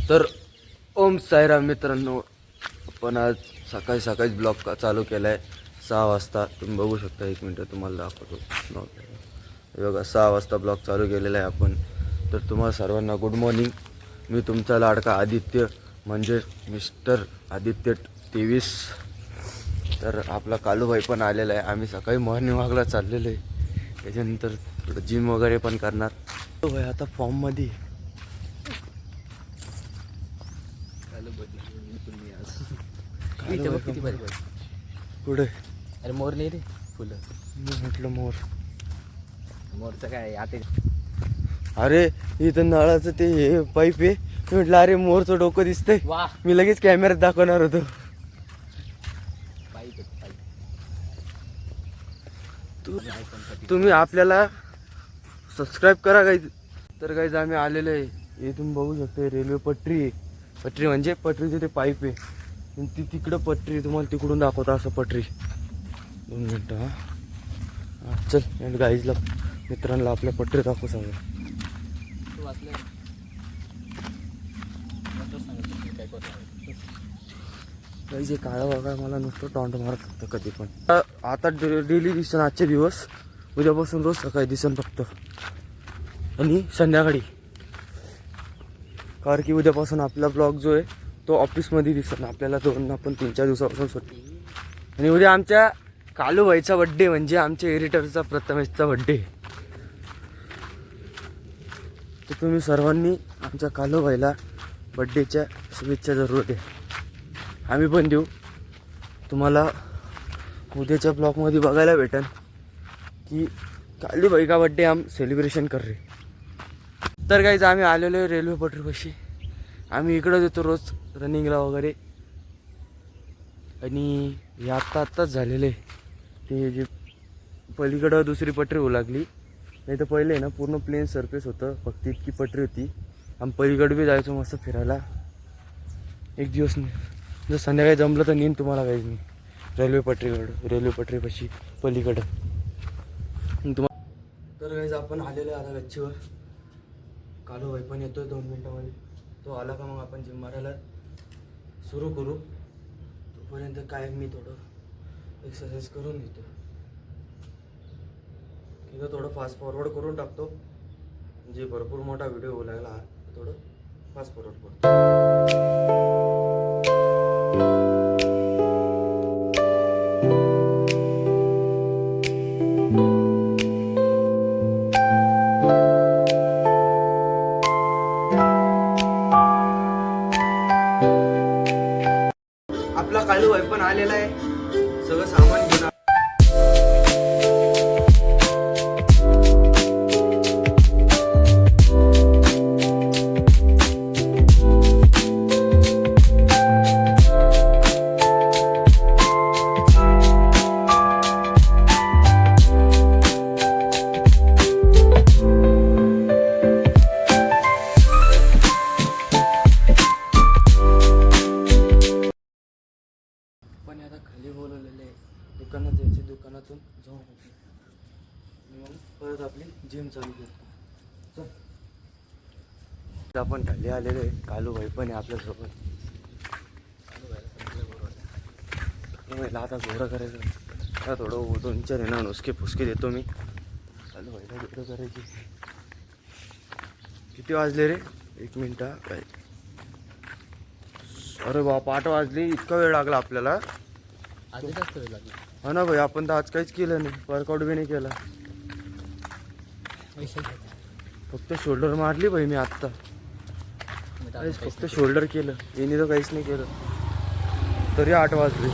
तर ओम साईराम मित्रांनो, आपण आज सकाळी सकाळीच ब्लॉग चालू केला आहे 6 वाजता. तुम्ही बघू शकता, 1 मिनटं तुम्हाला दाखवतो. बघा 6 वाजता ब्लॉग चालू केलेला आहे आपण. तर तुम्हाला सर्वांना गुड मॉर्निंग. मी तुमचा लाडका आदित्य, म्हणजे मिस्टर आदित्य 23. तर आपला कालूभाई पण आलेला आहे. आम्ही सकाळी मॉर्निंग वॉकला चाललेलो आहे. त्याच्यानंतर थोडं जिम वगैरे पण करणार. भाई आता फॉर्ममध्ये किती भारी भारी. पुढे. अरे मोर नाही रे, फुलं. मी म्हटलं मोर. मोरचं काय आता. अरे इथं नळाचं ते हे पाईप आहे. मी म्हटलं अरे मोरचं डोकं दिसतंय. वा, मी लगेच कॅमेऱ्यात दाखवणार होतो. Pipe pipe. तुम्ही आपल्याला सबस्क्राईब करा गाईज. तर गाईज आम्ही आलेलो आहे. इथून बघू शकतो रेल्वे पटरी आहे. पटरी म्हणजे पटरीचे ते पाईप आहे. आणि ती तिकडं पटरी, तुम्हाला तिकडून दाखवता असं पटरी. 2 मिनटं. हां चल गाईजला मित्रांना आपल्या पटरी दाखवू सांगा. तू वाचलं गाईज हे काळा बघा मला नुसतं टॉन्ट मारत फक्त कधी पण. आता डेली दिसन आजचे दिवस, उद्यापासून रोज सकाळी दिसन फक्त, आणि संध्याकाळी. कारण की उद्यापासून आपला ब्लॉग जो आहे तो ऑफिसमध्ये दिसत ना आपल्याला. 3-4 दिवसापासून सुट्टी. आणि उद्या आमच्या कालूभाईचा बड्डे, म्हणजे आमच्या एडिटरचा प्रथमेशचा बड्डे. तर तुम्ही सर्वांनी आमच्या कालूभाईला बड्डेच्या शुभेच्छा जरूर द्या. आम्ही पण देऊ. तुम्हाला उद्याच्या ब्लॉगमध्ये बघायला भेटेल की कालूभाई का बड्डे हम सेलिब्रेशन कर रहे. तर गाईज आम्ही आलेलो आहे रेल्वे पटरीपाशी. आम्ही इकडंच येतो रोज रनिंगला वगैरे. आणि हे आत्ताच झालेलं आहे. ते जे पलीकडं दुसरी पटरी होऊ लागली. नाही तर पहिले ना पूर्ण प्लेन सरफेस होतं, फक्त इतकी पटरी होती. आम्ही पलीकडे बी जायचो मस्त फिरायला. एक दिवस जर संध्याकाळी जमलं तर नेईन तुम्हाला गाईज मी रेल्वे पटरीपाशी पलीकडं तर गाईज आपण आलेलो आहे आता गच्चीवर. कालूभाई पण येतोय 2 मिनटामध्ये. तो आला का मग आपण जिम मारायला सुरू करू. तोपर्यंत काय मी थोडं एक्सरसाइज करून घेतो. किंवा थोडं फास्ट फॉरवर्ड करून टाकतो. म्हणजे भरपूर मोठा व्हिडिओ होऊ लागला, थोडं फास्ट फॉरवर्ड करतो. आपला कालूभाई पण आलेला आहे, सगळं सामान घेऊन. पण आता खाली बोलवलेलं आहे, दुकानात जायचे. दुकानातून जाऊन मग परत आपली जिम चालू करतो. चल आपण खाली आलेलो आहे. कालूभाई पण आहे आपल्यासोबत. कालूभाईला आता घोडं करायचं. आता थोडं 2-4 आहे ना नुसके फुसके देतो मी. कालूभाईला घोडं करायची. किती वाजले रे? 1 मिनटं. काय अरे बाप, 8 वाजले. इतका वेळ लागला आपल्याला. आधी जास्त वेळ लागला. हा ना भाई, आपण तर आज काहीच केलं नाही. वर्कआउट बी नाही केला. फक्त शोल्डर मारली भाई मी आत्ता. फक्त शोल्डर केलं. याने तर काहीच नाही केलं. तरी 8 वाजले.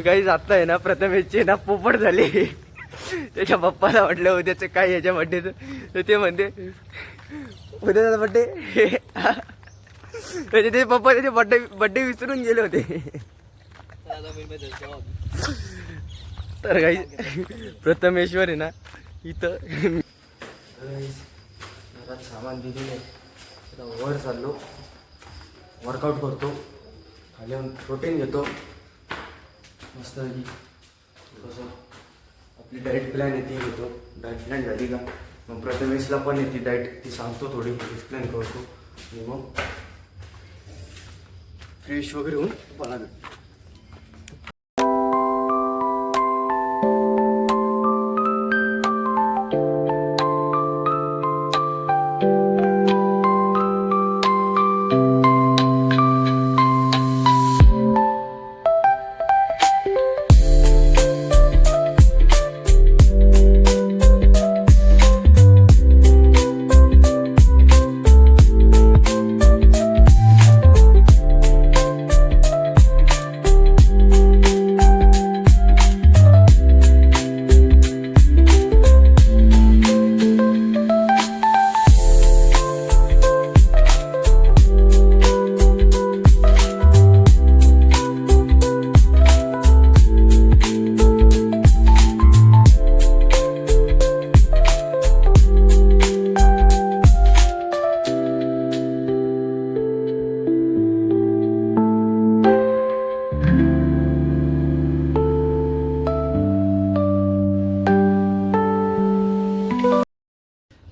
काहीच आत्ता आहे ना प्रथमेशची ना पोपट झाली. त्याच्या पप्पाला म्हटलं उद्याचं काय याच्या बड्डेचं. तर ते म्हणते उद्याचा बड्डे. त्याचे ते पप्पा त्याचे बड्डे विसरून गेले होते. तर काही प्रथमेश्वर आहे ना इथं सामान दिलेलं आहे. वर चाललो, वर्कआउट करतो. खाली प्रोटीन घेतो मस्त. कसं आपली डाएट प्लॅन आहे ती घेतो. डाएट प्लॅन झाली का मग प्रथमेशला पण येते डाएट, ती सांगतो थोडी एक्सप्लेन करतो आणि मग फ्रेश वगैरे होऊन मला भेटतो.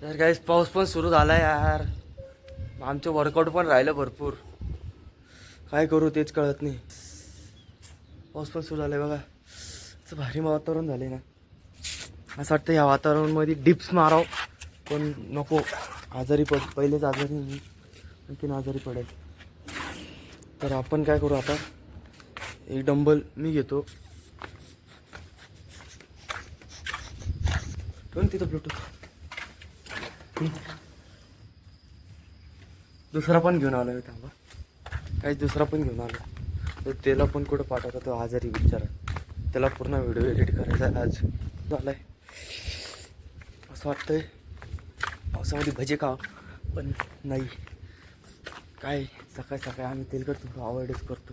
तर काहीच पाऊस पण सुरू झाला यार. आमचं वर्कआउट पण राहिलं भरपूर. काय करू तेच कळत नाही. पाऊस पण सुरू झालाय बघा. असं भारी वातावरण झाले ना. असं वाटतं या वातावरणामध्ये डिप्स माराव पण नको. आजारी पहिलेच आजारी नाही, आणखीन आजारी पडेल. तर आपण काय करू आता, एक डंबल मी घेतो. ठेवून तिथं ब्लूटूथ. दुसरा पण घेऊन आलो थांबा. काहीच दुसरा पण घेऊन आलो. तर त्याला पण कुठं पाठवता, तो आजारी विचारा. त्याला पूर्ण व्हिडिओ एडिट करायचा आज. झालाय असं वाटतंय पावसामध्ये भजे खाव, पण नाही. काय सकाळी सकाळी आम्ही तेलकट थोडं अवॉइडच करतो.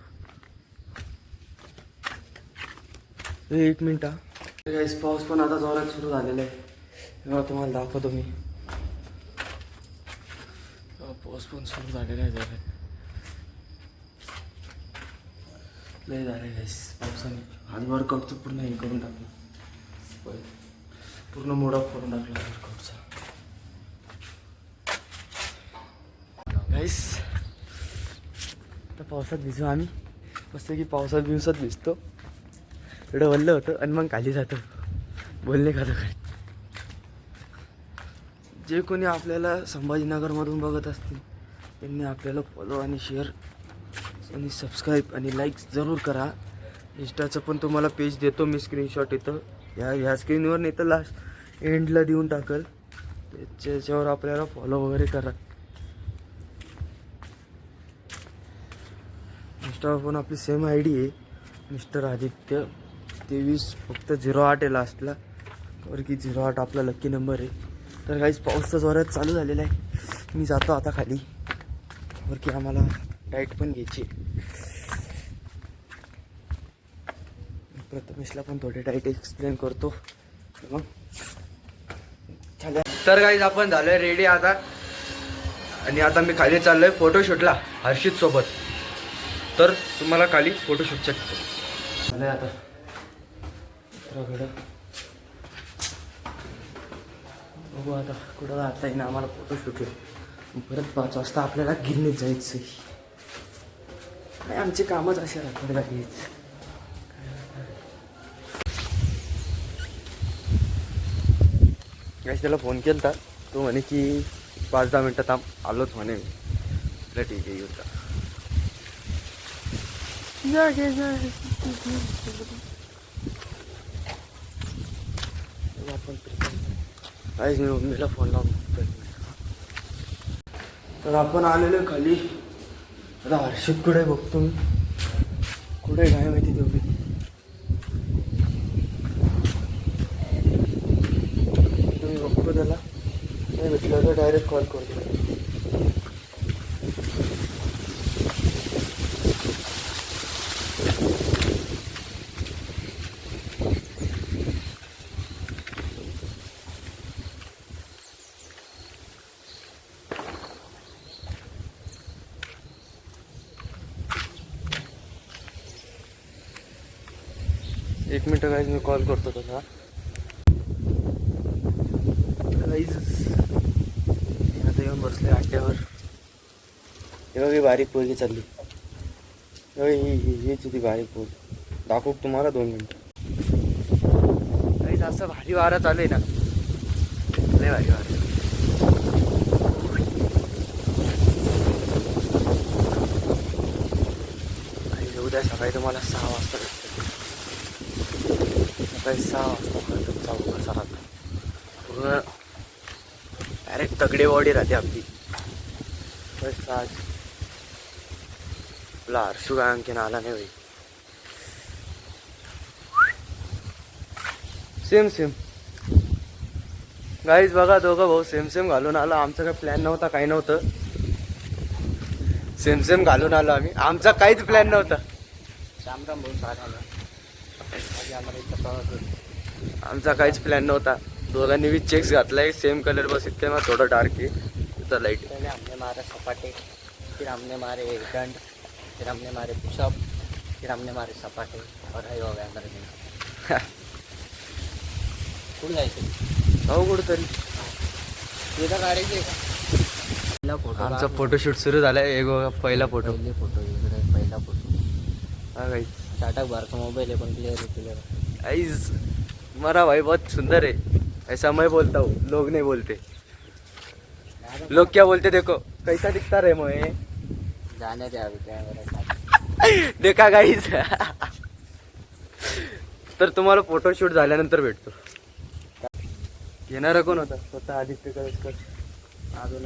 एक मिनिट हा. पाऊस पण आता जोरात सुरू झालेला आहे. तेव्हा तुम्हाला दाखवतो मी. पाऊस पण सुरू झालेला आहे. लय झालं गाईस पावसाने. आज वर्कआउटचं पूर्ण हे करून टाकलं. पूर्ण मूड ऑफ करून टाकला वर्कआउटचा. गाईस आता पावसात भिजू आम्ही. मस्त की पावसात बिवसात भिजतो. एवढं वल्लं होतं आणि मग खाली जातो बोलणे खातो. जे कोणी आपल्याला संभाजीनगरमधून बघत असतील त्यांनी आपल्याला फॉलो आणि शेअर आणि सबस्क्राईब आणि लाईक्स जरूर करा. इंस्टाचं पण तुम्हाला पेज देतो मी, स्क्रीनशॉट येतं ह्या स्क्रीनवर नाही तर लास्ट एंडला देऊन टाकल. त्याच्यावर आपल्याला फॉलो वगैरे करा. इंस्टावर पण आपली सेम आय डी आहे, मिस्टर आदित्य 23, फक्त 08 आहे लास्टला. की 08 आपला लक्की नंबर आहे. तर काहीच पाऊस तर जोरात चालू झालेला आहे. मी जातो आता खाली, की आम्हाला डाएट पण घ्यायची. प्रथमेशला पण थोडे डाएट एक्सप्लेन करतो मग. तर काहीच आपण झालोय रेडी आता. आणि आता मी खाली चाललोय फोटोशूटला हर्षित सोबत. तर तुम्हाला खाली फोटोशूट शकतो झालंय आता. बघू आता कुठं जाता येईना आम्हाला फोटोशूट आहे. परत 5 वाजता आपल्याला गिरणीत जायचं. काय आमचे कामच असे राहतात गाडीच. गॅस त्याला फोन केला होता. तो म्हणे की 5-10 मिनटं थांब, आलोच म्हणे. ठीक आहे येऊ का. काहीच मी मम्मीला फोन लावून. तर आपण आलेलो खाली. आता हर्षित कुठे बघतो मी, कुठे काय माहिती तेवढी. तुम्ही बघतो त्याला, नाही भेटलं तर डायरेक्ट कॉल करतो. एक मिनटं गाईज मी कॉल करतो तुला. गाईज आता येऊन बसले अड्ड्यावर. ही बारीक पोरगी चालली. हीच ती बारीक पोरगी दाखवू तुम्हाला 2 मिनिटं. गाईज असं भारी वारा चालू आहे ना, लय भारी वारा. उद्या सकाळी तुम्हाला 6 वाजता भेटतो. सकाळी 6 वाजता तुमचा कसा राहतो पूर्ण डायरेक्ट तगडे बॉडी राहते आपली. बस आज आपला हर्षू काय आणखीन आला नाही भाई. सेम गाईज बघा दोघं भाऊ सेम घालून आलो. आमचा काही प्लॅन नव्हता, काही नव्हतं. सेम घालून आलो आम्ही. आमचा काहीच प्लॅन नव्हता. राम बोल आम्हाला इथं प्रवास होता. आमचा काहीच प्लॅन नव्हता. दोघांनी बी चेक्स घातलाय सेम कलर. बस इतके मग थोडं डार्क आहे तिथं लाईट. पहले हमने मारे सपाटे, फिर हमने मारे दंड, फिर हमने मारे पुशअप, फिर हमने मारे सपाटे और हे हो गया मेरे दिन. कुठे जायचं जाऊ कुठंतरी. तिथं काढायचे का पहिला फोटो. आमचा फोटोशूट सुरू झालाय. एक पहिला फोटो. पहिले फोटो इकडे पहिला फोटो. हा गाईज टाटा बारका मोबाईल है पण क्लियर. गाइस हमारा भाई बहुत सुंदर है. ऐसा मैं बोलता हूँ, लोग नहीं बोलते. लोग क्या बोलते देखो कैसा दिखता रे मैं. जाने द्या अभी कॅमेरा. देखा गाईस. तर तुम्हाला फोटोशूट झाल्यानंतर भेटतो. घेणारा कोण होता? स्वतः आदित्य कळसकर. अजून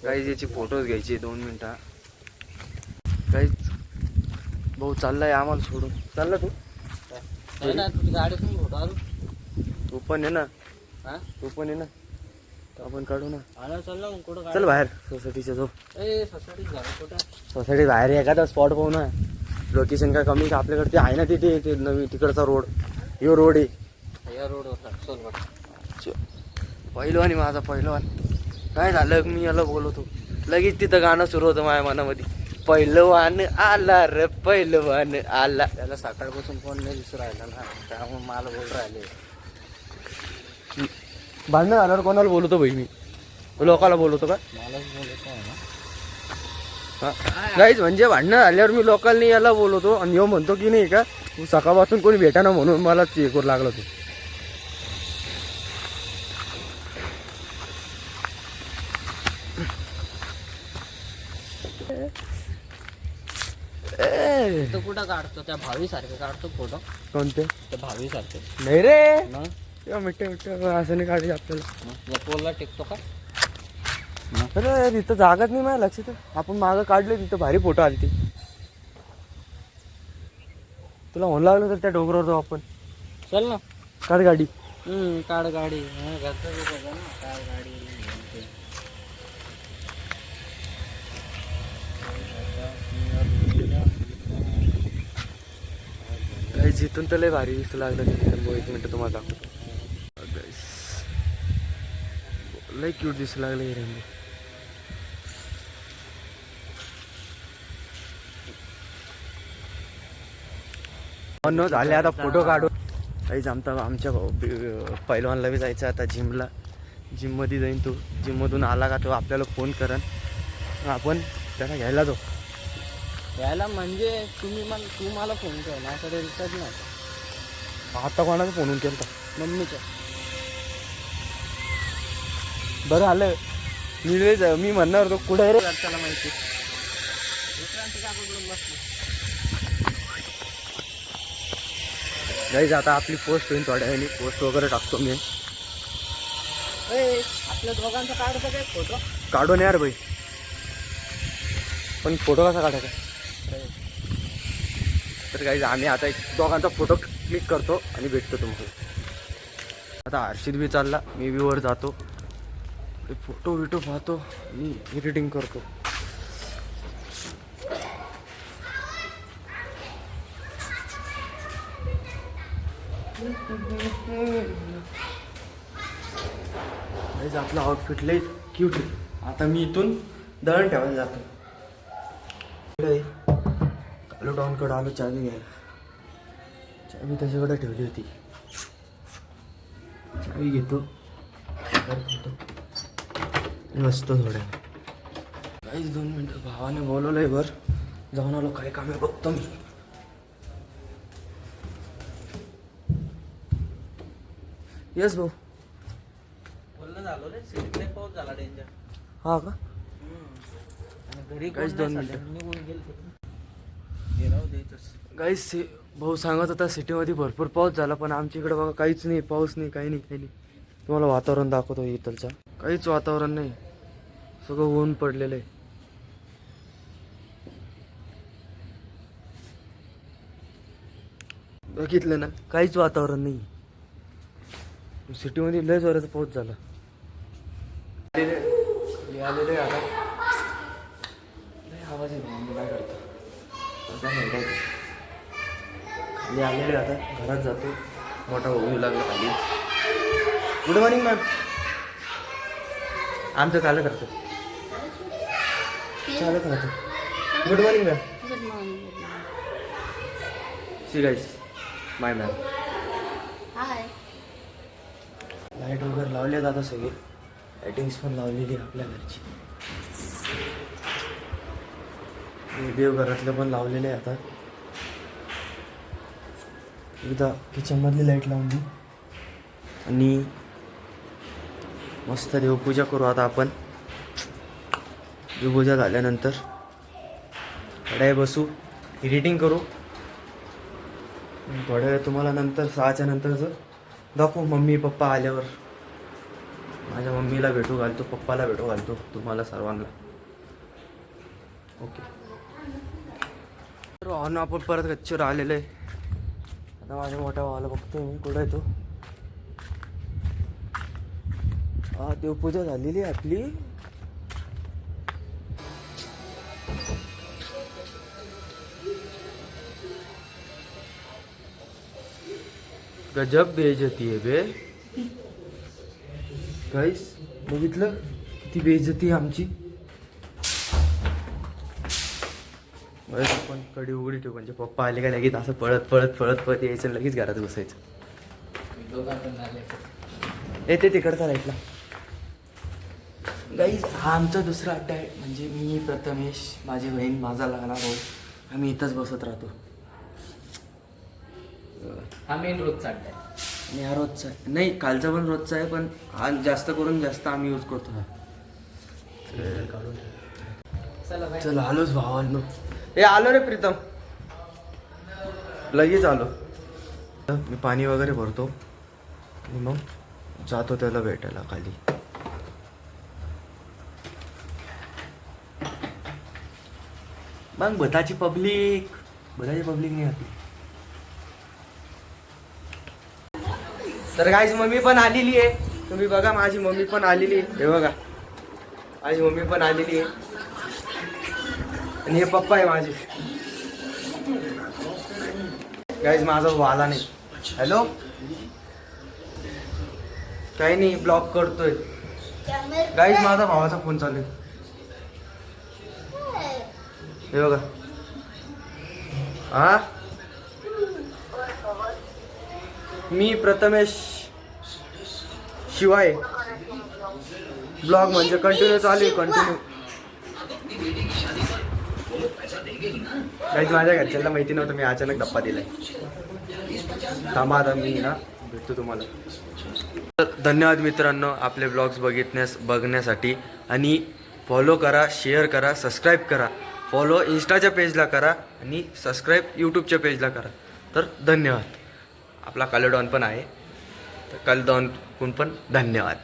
गाईज याची फोटोज घ्यायची 2 मिनिटं. गाईज भाऊ चाललाय आम्हाला सोडून. चालला तू? ना तुझी गाडीतून फोटो आलो. तू पण आहे ना. हा तू पण आहे ना. आपण काढू ना. आला चालला मग कुठं चल बाहेर सोसायटीच्या जो. ए सोसायटीत झालं कुठं. सोसायटी बाहेर एखादा स्पॉट पाहू ना. लोकेशन काय कमी का आपल्याकडे. ते आहे ना तिथे ते नवीन तिकडचा रोड. यो रोड आहे या रोडवर सोलवड. पहिलवान आहे माझा पहिलवान. काय झालं मी याला बोलवतो लगेच तिथं गाणं सुरू होतं माझ्या मनामध्ये. पहिलवान आला रे पहिलवान आला. त्याला सकाळपासून फोन नाही दिसू राहिला ना, त्यामुळे मला बोल राहिले. भांडणं झाल्यावर कोणाला बोलवतो भाई मी? लोकाला बोलवतो का? मलाच बोलत आहे ना. गाईज म्हणजे भांडणं झाल्यावर मी लोकांनी याला बोलवतो आणि ह्यो म्हणतो की नाही का तू सकाळपासून कोणी भेटाना म्हणून मला ते करू लागला तू. तो कुठं काढतो? त्या भावी सारखे काढतो फोटो. कोणते? त्या भावी सारखे नाही रे. मग तेव्हा मिठ्ठे असं नाही काढायचे आपल्याला. या पोलला टेकतो का? अरे तिथं जागाच नाही माझ्या लक्षात. आपण मागं काढले तिथं भारी फोटो आले ते. तुला म्हणू लागलं तर त्या डोंगरावर जाऊ आपण. चल ना. काढ गाडी. काढ गाडी. घरचं बघा ना. काढ गाडी. जिथून तर लय भारी दिसू लागलं. 1 मिनिट तुम्हाला दाखवतो. लय क्यूट दिसू लागलं हे रेल्वे. न झाले आता फोटो काढू. काहीच आमच्या पहिलवानला बी जायचं आता जिमला. जिममध्ये जाईन तो. जिममधून आला का तो आपल्याला फोन करन. आपण त्याला घ्यायला जाऊ. यायला म्हणजे तू मला फोन कर. माझ्याकडे रिचार्ज नाही. आता कोणाचा फोन केला? मम्मीच्या. बरं आलं. मी म्हणणार होतो कुठे रे. त्याला माहिती. गाईज आता आपली पोस्ट होईल थोड्या वेळाने. पोस्ट वगैरे टाकतो मी. आपल्या दोघांचा काढतो काय फोटो? काढून यार भाई. पण फोटो कसा काढायचा? तर गाईज आम्ही आता एक दोघांचा फोटो क्लिक करतो आणि भेटतो तुम्हाला. आता हर्षित बी चालला. मी बी वर जातो. फोटो बिटो पाहतो आणि एडिटिंग करतो. आपलं आउटफिट लय क्यूट आहे. आता मी इथून दळण ठेवायला जातो. आलो डाऊनकडे आलो चावी घ्यायला. चावी त्याच्याकडे ठेवली होती. चावी घेतो, बसतो थोड्या. काहीच 2 मिनटं भावाने बोलवलंय वर, जाऊन आलो. काय काम आहे बघतो मी. येस भाऊ. बोलणं झालो रे, सिटीत पाऊस झाला डेंजर. हा का? आणि घरी काहीच 2 मिनिटं. निघून गेले. काहीच भाऊ सांगत होता सिटीमध्ये भरपूर पाऊस झाला, पण आमच्या इकडे बघा काहीच नाही, पाऊस नाही, काही नाही. तुम्हाला वातावरण दाखवतो इथलचं. काहीच वातावरण नाही, सगळं ऊन पडलेलं आहे. बघितलं ना, काहीच वातावरण नाही. सिटीमध्ये लय जोराचा पाऊस झाला. आलेले आता लय आवाज आहे, मम्मी काय करतो मी आलेले. आता घरात जातो, मोठा होऊ लागला खाली. Good morning ma'am. आमचं चालत राहतं. Good morning ma'am. Good morning. See guys, my ma'am. Hi. Light वगैरे लावले आता सगळे. लायटिंग्स पण लावलेली आपल्या घरची. देवघरातलं पण लावलेलं आहे. आता एकदा किचनमधली लाईट लावून देऊ आणि मस्त देवपूजा करू. आता आपण देवपूजा झाल्यानंतर थोड्या वेळ बसू, एडिटिंग करू. थोड्या वेळ तुम्हाला नंतर 6च्या नंतरचं दाखवू. मम्मी पप्पा आल्यावर माझ्या मम्मीला भेटू घालतो, पप्पाला भेटू घालतो, तुम्हाला सर्वांना. ओके. तर भावानं आपण परत गच्चीवर आलेलं आहे. आता माझ्या मोठ्या भावाला बघतोय मी, कुठं आहे तो. हा, देवपूजा झालेली आहे आपली. गजब बेइज्जती आहे बे. गाईस बघितलं किती बेइज्जती आहे आमची. आपण कडी उघडी ठेवू, म्हणजे पप्पा आले का लगेच असं पळत पळत पळत पळत यायचं, लगेच घरात बसायचं. येते तिकडचा लाईटला. गाईज हा आमचा दुसरा अड्डा आहे. म्हणजे मी, प्रथमेश, माझी बहीण, माझा लहान भाऊ, आम्ही इथंच बसत राहतो. हा मेन रोजचा अड्डा आहे. आणि हा रोजचा आहे, नाही कालचा पण रोजचा आहे, पण हा जास्त करून जास्त आम्ही यूज करतो. हा चल आलोच भावांनो. हे आलो रे प्रीतम, लगेच आलो. मी पाणी वगैरे भरतो आणि मग जातो त्याला भेटायला खाली. मग बताची पब्लिक नाही आती. तर गाईज मम्मी पण आलेली आहे. तुम्ही बघा, माझी मम्मी पण आलेली आहे. हे बघा, माझी मम्मी पण आलेली आहे. आणि हे पप्पा आहे माझे. गाईज माझा भाऊ आला नाही. हॅलो, काही नाही, ब्लॉक करतोय. गाईज माझा भावाचा फोन चालू आहे. हे बघा. हा, मी प्रथमेश शिवाय. ब्लॉग म्हणजे कंटिन्यू चालू आहे, कंटिन्यू. काहीच माझ्या घरच्यांना माहिती नव्हतं, मी अचानक डप्पा दिलाय. थांबा आता मी ना भेटतो तुम्हाला. तर धन्यवाद मित्रांनो आपले ब्लॉग्स बघण्यासाठी. आणि फॉलो करा, शेअर करा, सबस्क्राईब करा. फॉलो इंस्टाच्या पेजला करा आणि सबस्क्राईब यूट्यूबच्या पेजला करा. तर धन्यवाद. आपला कालडॉन पण आहे, तर कालडॉन पण धन्यवाद.